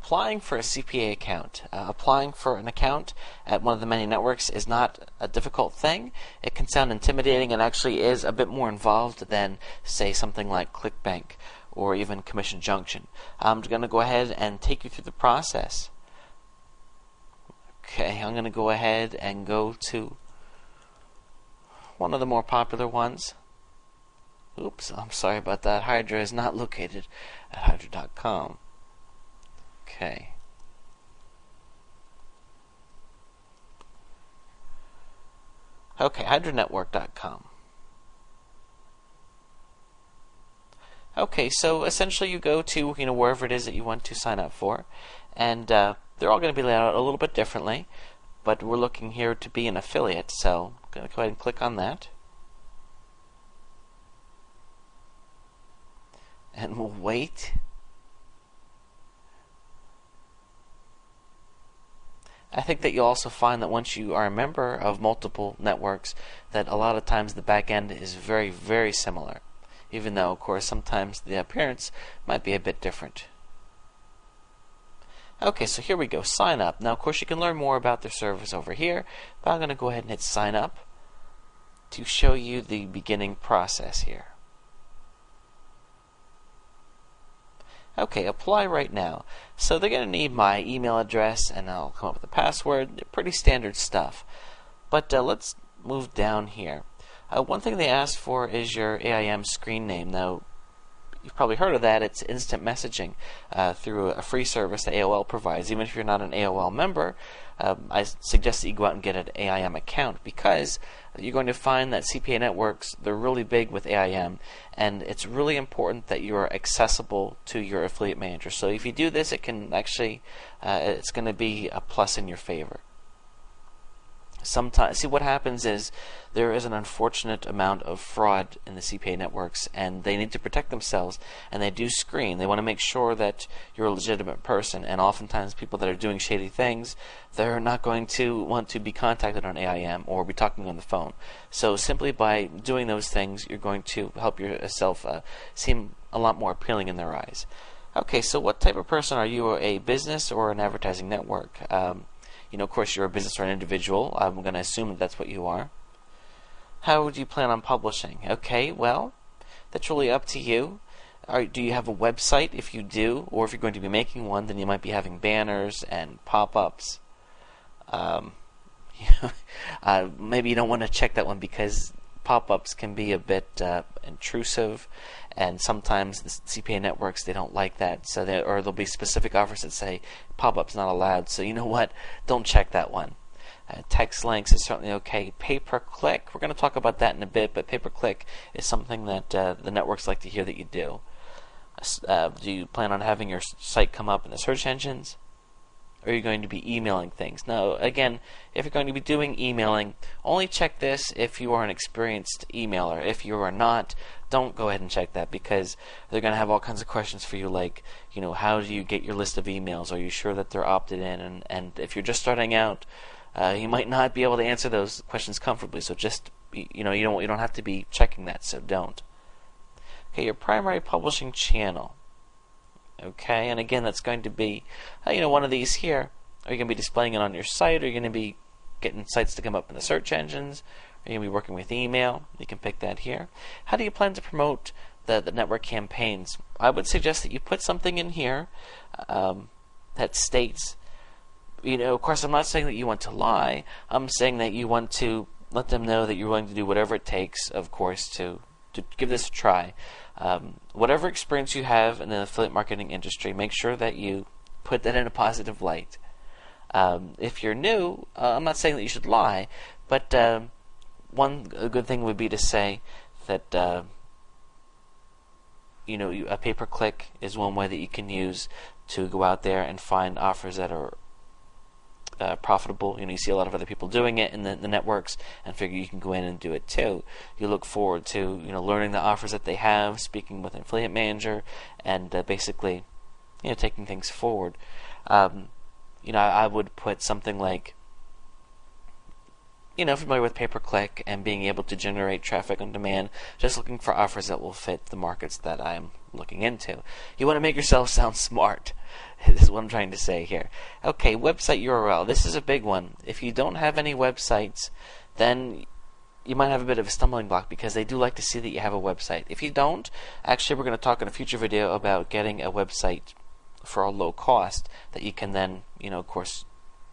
applying for a CPA account. Applying for an account at one of the many networks is not a difficult thing. It can sound intimidating and actually is a bit more involved than, say, something like ClickBank or even Commission Junction. I'm going to go ahead and take you through the process. Okay, I'm going to go ahead and go to one of the more popular ones. Oops, I'm sorry about that. Hydra is not located at hydra.com. Okay. Okay, hydranetwork.com. Okay, so essentially you go to wherever it is that you want to sign up for, and they're all going to be laid out a little bit differently, but we're looking here to be an affiliate, so I'm going to go ahead and click on that. And we'll wait. I think that you'll also find that once you are a member of multiple networks, that a lot of times the back end is very, very similar, even though, of course, sometimes the appearance might be a bit different. Okay, so here we go, sign up. Now, of course, you can learn more about their service over here, but I'm going to go ahead and hit sign up to show you the beginning process here. Okay, apply right now. So they're going to need my email address, and I'll come up with a password. Pretty standard stuff. But let's move down here. One thing they ask for is your AIM screen name. Now, you've probably heard of that. It's instant messaging through a free service that AOL provides. Even if you're not an AOL member, I suggest that you go out and get an AIM account, because you're going to find that CPA networks, they're really big with AIM, and it's really important that you're accessible to your affiliate manager. So if you do this, it can actually, it's going to be a plus in your favor. Sometimes, see, what happens is there is an unfortunate amount of fraud in the CPA networks, and they need to protect themselves, and they do screen. They want to make sure that you're a legitimate person, and oftentimes people that are doing shady things, they're not going to want to be contacted on AIM or be talking on the phone. So simply by doing those things, you're going to help yourself seem a lot more appealing in their eyes. Okay, so what type of person are you? A business or an advertising network? Of course, you're a business or an individual. I'm going to assume that that's what you are. How would you plan on publishing? Okay, well, that's really up to you. Do you have a website? If you do, or if you're going to be making one, then you might be having banners and pop-ups. Maybe you don't want to check that one, because pop-ups can be a bit intrusive, and sometimes the CPA networks, they don't like that. So there'll be specific offers that say pop-ups not allowed. So you know what? Don't check that one. Text links is certainly okay. Pay-per-click, we're going to talk about that in a bit, but pay-per-click is something that the networks like to hear that you do. Do you plan on having your site come up in the search engines? Or are you going to be emailing things? Now, again, if you're going to be doing emailing, only check this if you are an experienced emailer. If you are not, don't go ahead and check that, because they're going to have all kinds of questions for you, like, how do you get your list of emails? Are you sure that they're opted in? And if you're just starting out, you might not be able to answer those questions comfortably. So just, you don't have to be checking that. So don't. Okay, your primary publishing channel. Okay, and again, that's going to be, one of these here. Are you going to be displaying it on your site? Are you going to be getting sites to come up in the search engines? Are you going to be working with email? You can pick that here. How do you plan to promote the network campaigns? I would suggest that you put something in here that states, of course, I'm not saying that you want to lie. I'm saying that you want to let them know that you're willing to do whatever it takes, of course, to give this a try. Whatever experience you have in the affiliate marketing industry, make sure that you put that in a positive light. If you're new, I'm not saying that you should lie, but one good thing would be to say that a pay-per-click is one way that you can use to go out there and find offers that are profitable. You see a lot of other people doing it in the networks, and figure you can go in and do it too. You look forward to learning the offers that they have, speaking with an affiliate manager, and basically taking things forward. I would put something like, familiar with pay-per-click and being able to generate traffic on demand, just looking for offers that will fit the markets that I'm looking into. You want to make yourself sound smart, is what I'm trying to say here. Okay, website URL. This is a big one. If you don't have any websites, then you might have a bit of a stumbling block because they do like to see that you have a website. If you don't, actually we're going to talk in a future video about getting a website for a low cost that you can then, of course,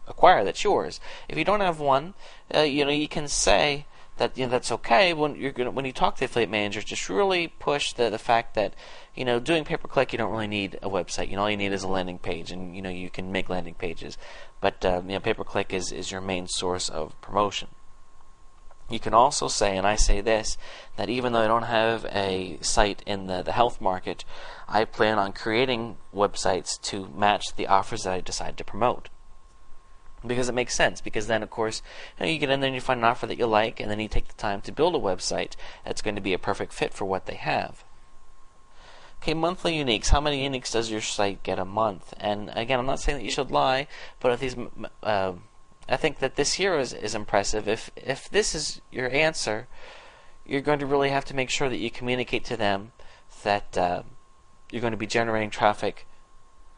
acquire. That's yours. If you don't have one, you can say that that's okay. When you talk to the affiliate manager, just really push the fact that doing pay-per-click, you don't really need a website. All you need is a landing page, and you can make landing pages. But pay-per-click is your main source of promotion. You can also say, and I say this, that even though I don't have a site in the health market, I plan on creating websites to match the offers that I decide to promote. Because it makes sense, because then of course you get in there and you find an offer that you like, and then you take the time to build a website that's going to be a perfect fit for what they have. Okay, monthly uniques. How many uniques does your site get a month? And again, I'm not saying that you should lie, but if these I think that this here is impressive. If this is your answer, you're going to really have to make sure that you communicate to them that you're going to be generating traffic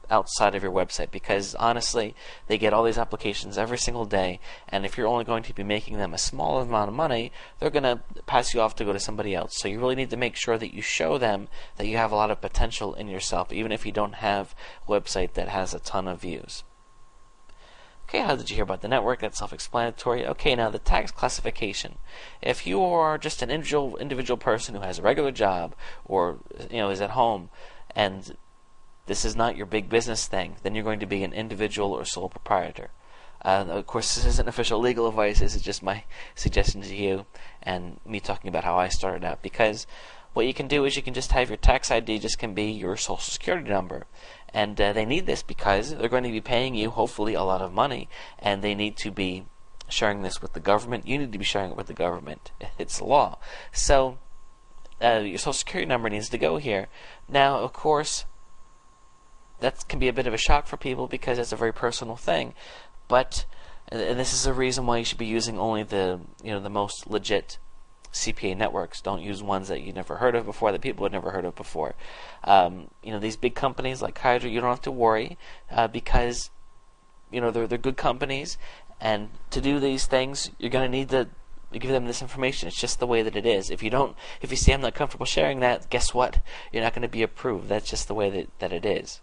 outside of your website, because honestly they get all these applications every single day, and if you're only going to be making them a small amount of money, they're going to pass you off to go to somebody else. So you really need to make sure that you show them that you have a lot of potential in yourself, even if you don't have a website that has a ton of views. Okay, how did you hear about the network? That's self-explanatory. Okay, now the tax classification. If you are just an individual person who has a regular job, or is at home, and this is not your big business thing, then you're going to be an individual or sole proprietor. Of course, this isn't official legal advice. This is just my suggestion to you and me talking about how I started out. Because what you can do is you can just have your tax ID just can be your social security number. And they need this because they're going to be paying you, hopefully, a lot of money, and they need to be sharing this with the government. You need to be sharing it with the government. It's the law. So your social security number needs to go here. Now, of course, that can be a bit of a shock for people because it's a very personal thing, but and this is the reason why you should be using only the the most legit CPA networks. Don't use ones that you never heard of before, that people had never heard of before. These big companies like Hydra, you don't have to worry because they're good companies, and to do these things, you're going to need to give them this information. It's just the way that it is. If you say I'm not comfortable sharing that, guess what? You're not going to be approved. That's just the way that it is.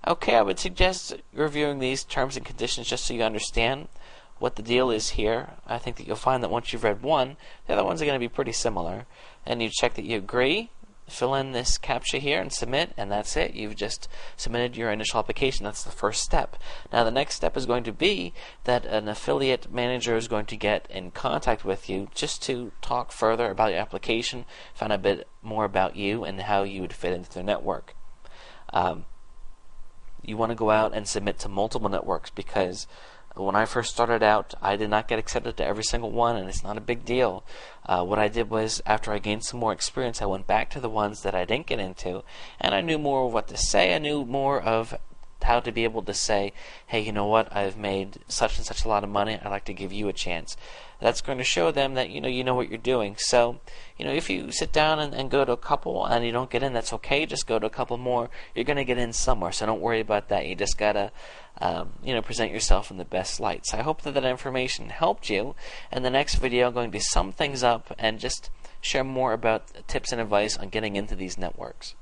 Okay, I would suggest reviewing these terms and conditions just so you understand what the deal is here. I think that you'll find that once you've read one, the other ones are going to be pretty similar. And you check that you agree, fill in this CAPTCHA here and submit, and that's it. You've just submitted your initial application. That's the first step. Now the next step is going to be that an affiliate manager is going to get in contact with you just to talk further about your application, find a bit more about you and how you would fit into their network. You want to go out and submit to multiple networks, because when I first started out, I did not get accepted to every single one, and it's not a big deal. What I did was, after I gained some more experience, I went back to the ones that I didn't get into, and I knew more of what to say. I knew more of how to be able to say, hey, you know what, I've made such and such a lot of money, I'd like to give you a chance. That's going to show them that you know what you're doing. So if you sit down and go to a couple and you don't get in, that's okay. Just go to a couple more. You're going to get in somewhere, so don't worry about that. You just gotta present yourself in the best light. So I hope that information helped you. In the next video, I'm going to sum things up and just share more about tips and advice on getting into these networks.